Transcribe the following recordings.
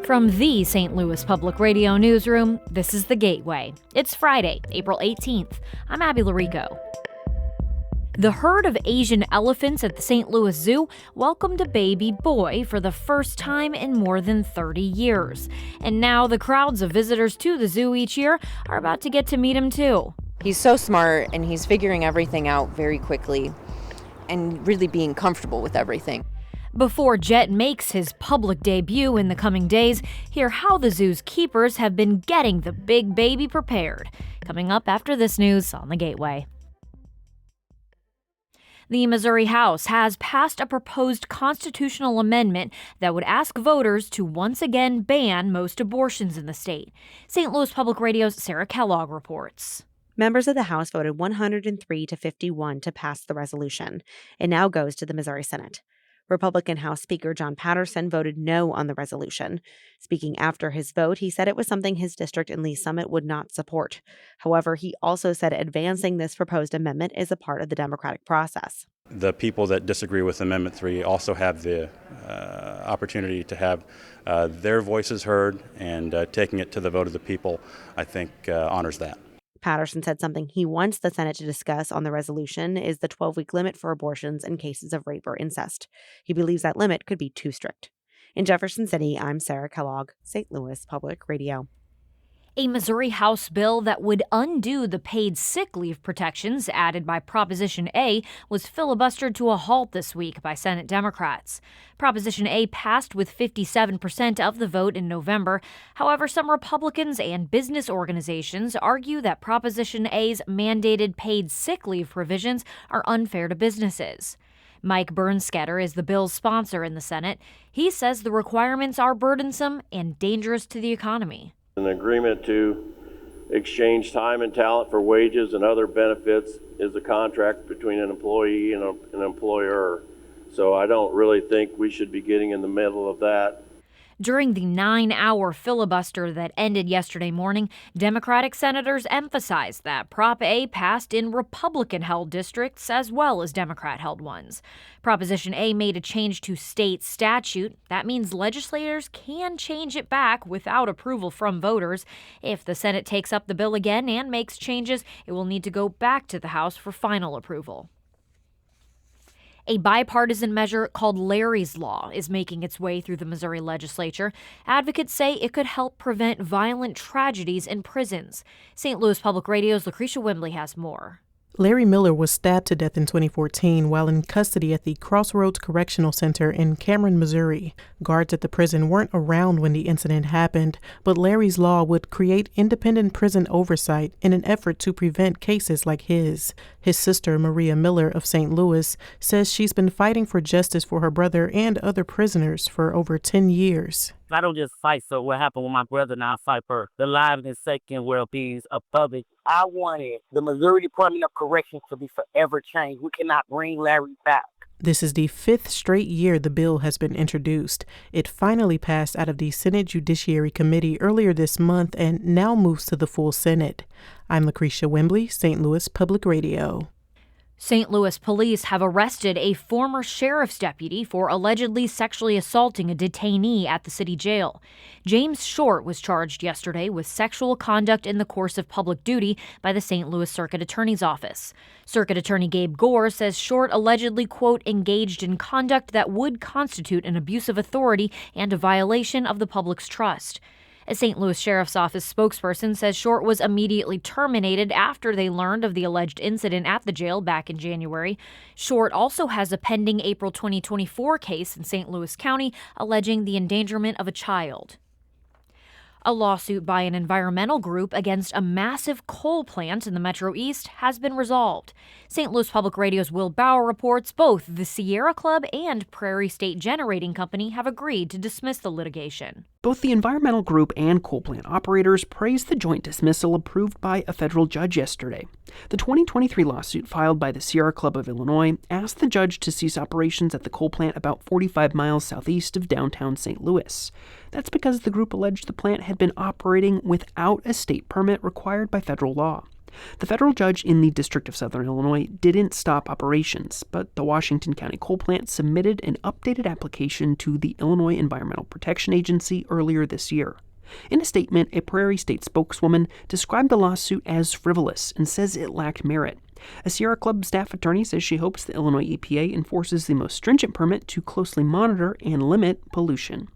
From the St. Louis Public Radio Newsroom, this is The Gateway. It's Friday, April 18th. I'm Abby Larico. The herd of Asian elephants at the St. Louis Zoo welcomed a baby boy for the first time in more than 30 years. And now the crowds of visitors to the zoo each year are about to get to meet him too. He's so smart and he's figuring everything out very quickly and really being comfortable with everything. Before Jet makes his public debut in the coming days, hear how the zoo's keepers have been getting the big baby prepared. Coming up after this news on The Gateway. The Missouri House has passed a proposed constitutional amendment that would ask voters to once again ban most abortions in the state. St. Louis Public Radio's Sarah Kellogg reports. Members of the House voted 103 to 51 to pass the resolution. It now goes to the Missouri Senate. Republican House Speaker John Patterson voted no on the resolution. Speaking after his vote, he said it was something his district in Lee Summit would not support. However, he also said advancing this proposed amendment is a part of the democratic process. The people that disagree with Amendment 3 also have the opportunity to have their voices heard, and taking it to the vote of the people, I think, honors that. Patterson said something he wants the Senate to discuss on the resolution is the 12-week limit for abortions in cases of rape or incest. He believes that limit could be too strict. In Jefferson City, I'm Sarah Kellogg, St. Louis Public Radio. A Missouri House bill that would undo the paid sick leave protections added by Proposition A was filibustered to a halt this week by Senate Democrats. Proposition A passed with 57% of the vote in November. However, some Republicans and business organizations argue that Proposition A's mandated paid sick leave provisions are unfair to businesses. Mike Bernskatter is the bill's sponsor in the Senate. He says the requirements are burdensome and dangerous to the economy. An agreement to exchange time and talent for wages and other benefits is a contract between an employee and an employer. So I don't really think we should be getting in the middle of that. During the 9-hour filibuster that ended yesterday morning, Democratic senators emphasized that Prop A passed in Republican-held districts as well as Democrat-held ones. Proposition A made a change to state statute. That means legislators can change it back without approval from voters. If the Senate takes up the bill again and makes changes, it will need to go back to the House for final approval. A bipartisan measure called Larry's Law is making its way through the Missouri legislature. Advocates say it could help prevent violent tragedies in prisons. St. Louis Public Radio's Lucretia Wembley has more. Larry Miller was stabbed to death in 2014 while in custody at the Crossroads Correctional Center in Cameron, Missouri. Guards at the prison weren't around when the incident happened, but Larry's Law would create independent prison oversight in an effort to prevent cases like his. His sister, Maria Miller of St. Louis, says she's been fighting for justice for her brother and other prisoners for over 10 years. I don't just fight for what happened with my brother, now I fight for the lives and second well-being of public. I wanted the Missouri Department of Corrections to be forever changed. We cannot bring Larry back. This is the 5th straight year the bill has been introduced. It finally passed out of the Senate Judiciary Committee earlier this month and now moves to the full Senate. I'm Lucretia Wembley, St. Louis Public Radio. St. Louis police have arrested a former sheriff's deputy for allegedly sexually assaulting a detainee at the city jail. James Short was charged yesterday with sexual conduct in the course of public duty by the St. Louis Circuit Attorney's Office. Circuit Attorney Gabe Gore says Short allegedly, quote, engaged in conduct that would constitute an abuse of authority and a violation of the public's trust. A St. Louis Sheriff's Office spokesperson says Short was immediately terminated after they learned of the alleged incident at the jail back in January. Short also has a pending April 2024 case in St. Louis County alleging the endangerment of a child. A lawsuit by an environmental group against a massive coal plant in the Metro East has been resolved. St. Louis Public Radio's Will Bauer reports both the Sierra Club and Prairie State Generating Company have agreed to dismiss the litigation. Both the environmental group and coal plant operators praised the joint dismissal approved by a federal judge yesterday. The 2023 lawsuit filed by the Sierra Club of Illinois asked the judge to cease operations at the coal plant about 45 miles southeast of downtown St. Louis. That's because the group alleged the plant had been operating without a state permit required by federal law. The federal judge in the District of Southern Illinois didn't stop operations, but the Washington County coal plant submitted an updated application to the Illinois Environmental Protection Agency earlier this year. In a statement, a Prairie State spokeswoman described the lawsuit as frivolous and says it lacked merit. A Sierra Club staff attorney says she hopes the Illinois EPA enforces the most stringent permit to closely monitor and limit pollution.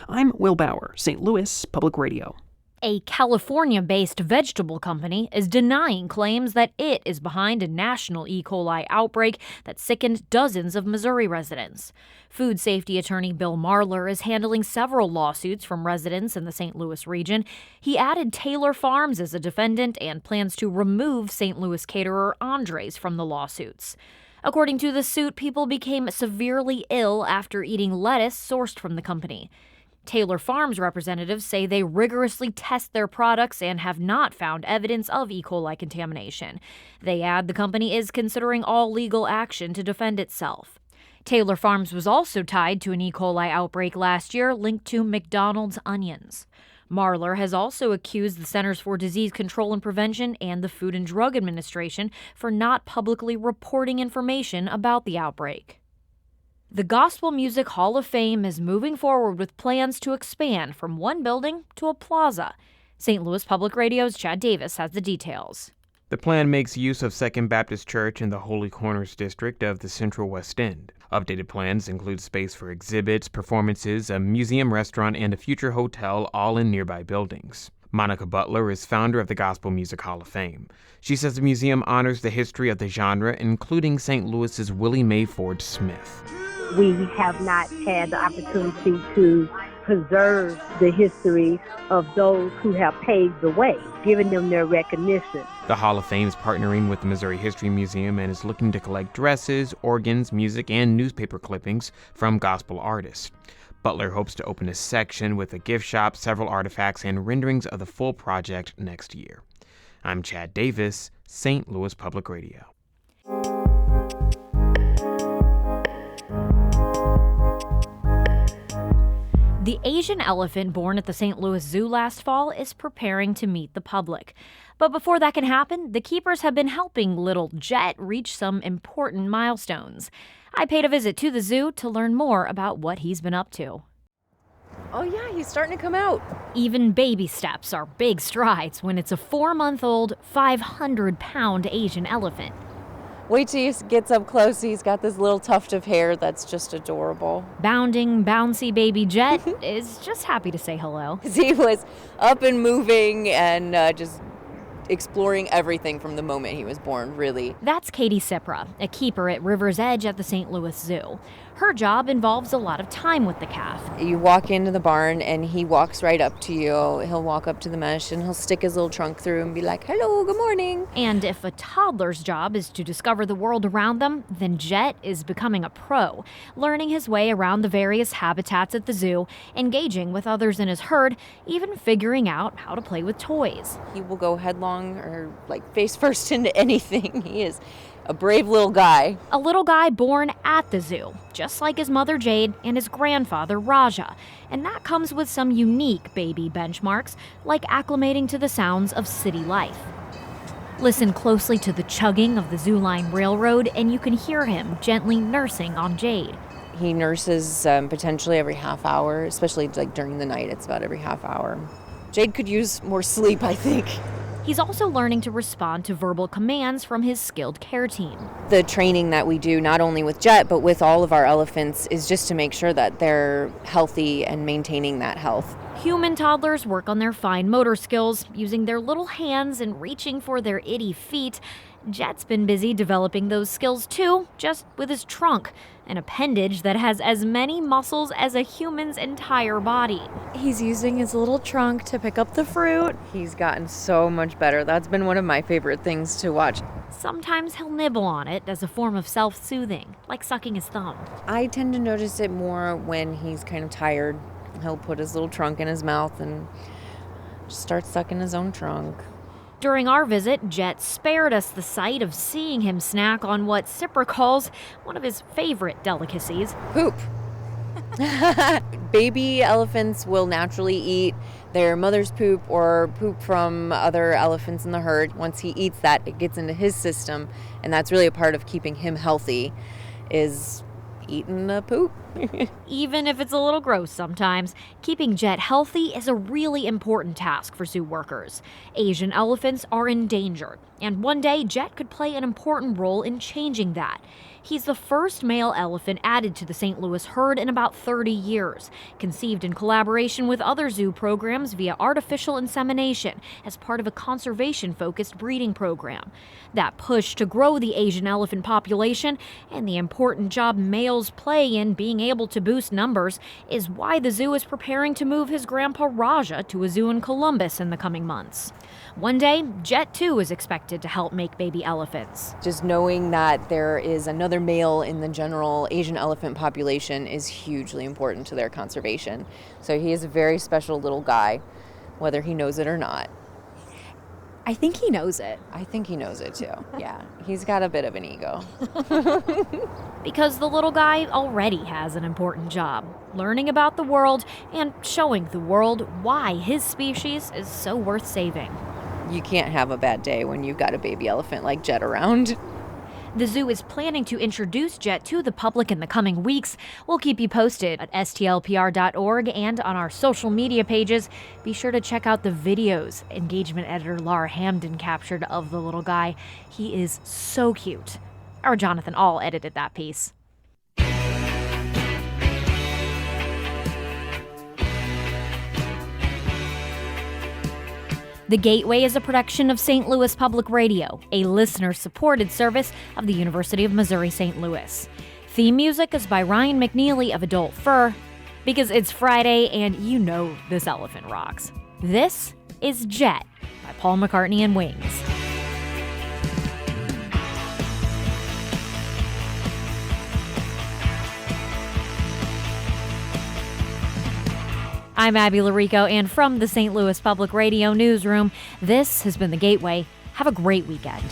I'm Will Bauer, St. Louis Public Radio. A California-based vegetable company is denying claims that it is behind a national E. coli outbreak that sickened dozens of Missouri residents. Food safety attorney Bill Marler is handling several lawsuits from residents in the St. Louis region. He added Taylor Farms as a defendant and plans to remove St. Louis caterer Andres from the lawsuits. According to the suit, people became severely ill after eating lettuce sourced from the company. Taylor Farms representatives say they rigorously test their products and have not found evidence of E. coli contamination. They add the company is considering all legal action to defend itself. Taylor Farms was also tied to an E. coli outbreak last year linked to McDonald's onions. Marler has also accused the Centers for Disease Control and Prevention and the Food and Drug Administration for not publicly reporting information about the outbreak. The Gospel Music Hall of Fame is moving forward with plans to expand from one building to a plaza. St. Louis Public Radio's Chad Davis has the details. The plan makes use of Second Baptist Church in the Holy Corners district of the Central West End. Updated plans include space for exhibits, performances, a museum, restaurant, and a future hotel, all in nearby buildings. Monica Butler is founder of the Gospel Music Hall of Fame. She says the museum honors the history of the genre, including St. Louis's Willie Mae Ford Smith. We have not had the opportunity to preserve the history of those who have paved the way, giving them their recognition. The Hall of Fame is partnering with the Missouri History Museum and is looking to collect dresses, organs, music, and newspaper clippings from gospel artists. Butler hopes to open a section with a gift shop, several artifacts, and renderings of the full project next year. I'm Chad Davis, St. Louis Public Radio. The Asian elephant born at the St. Louis Zoo last fall is preparing to meet the public. But before that can happen, the keepers have been helping little Jet reach some important milestones. I paid a visit to the zoo to learn more about what he's been up to. Oh yeah, he's starting to come out. Even baby steps are big strides when it's a 4-month-old, 500-pound Asian elephant. Wait till he gets up close. He's got this little tuft of hair that's just adorable. Bounding, bouncy baby Jet is just happy to say hello. He was up and moving and just exploring everything from the moment he was born, really. That's Katie Sipra, a keeper at River's Edge at the St. Louis Zoo. Her job involves a lot of time with the calf. You walk into the barn and he walks right up to you. He'll walk up to the mesh and he'll stick his little trunk through and be like, hello, good morning. And if a toddler's job is to discover the world around them, then Jet is becoming a pro, learning his way around the various habitats at the zoo, engaging with others in his herd, even figuring out how to play with toys. He will go headlong or like face first into anything. He is a brave little guy. A little guy born at the zoo, just like his mother Jade and his grandfather Raja. And that comes with some unique baby benchmarks, like acclimating to the sounds of city life. Listen closely to the chugging of the Zoo Line Railroad, and you can hear him gently nursing on Jade. He nurses potentially every half hour, especially like during the night. It's about every half hour. Jade could use more sleep, I think. He's also learning to respond to verbal commands from his skilled care team. The training that we do, not only with Jet, but with all of our elephants, is just to make sure that they're healthy and maintaining that health. Human toddlers work on their fine motor skills, using their little hands and reaching for their itty feet. Jet's been busy developing those skills too, just with his trunk, an appendage that has as many muscles as a human's entire body. He's using his little trunk to pick up the fruit. He's gotten so much better. That's been one of my favorite things to watch. Sometimes he'll nibble on it as a form of self-soothing, like sucking his thumb. I tend to notice it more when he's kind of tired. He'll put his little trunk in his mouth and just start sucking his own trunk. During our visit, Jet spared us the sight of seeing him snack on what Sipra calls one of his favorite delicacies. Poop. Baby elephants will naturally eat their mother's poop or poop from other elephants in the herd. Once he eats that, it gets into his system, and that's really a part of keeping him healthy, is eating the poop. Even if it's a little gross sometimes, keeping Jet healthy is a really important task for zoo workers. Asian elephants are endangered, and one day Jet could play an important role in changing that. He's the first male elephant added to the St. Louis herd in about 30 years, conceived in collaboration with other zoo programs via artificial insemination as part of a conservation-focused breeding program. That push to grow the Asian elephant population and the important job males play in being able to boost numbers is why the zoo is preparing to move his grandpa Raja to a zoo in Columbus in the coming months. One day, Jet too is expected to help make baby elephants. Just knowing that there is another male in the general Asian elephant population is hugely important to their conservation. So he is a very special little guy, whether he knows it or not. I think he knows it. I think he knows it too. Yeah, he's got a bit of an ego. Because the little guy already has an important job, learning about the world and showing the world why his species is so worth saving. You can't have a bad day when you've got a baby elephant like Jet around. The zoo is planning to introduce Jet to the public in the coming weeks. We'll keep you posted at stlpr.org and on our social media pages. Be sure to check out the videos engagement editor Laura Hamden captured of the little guy. He is so cute. Our Jonathan All edited that piece. The Gateway is a production of St. Louis Public Radio, a listener-supported service of the University of Missouri-St. Louis. Theme music is by Ryan McNeely of Adult Fur, because it's Friday and you know this elephant rocks. This is Jet by Paul McCartney and Wings. I'm Abby Larico, and from the St. Louis Public Radio newsroom, this has been The Gateway. Have a great weekend.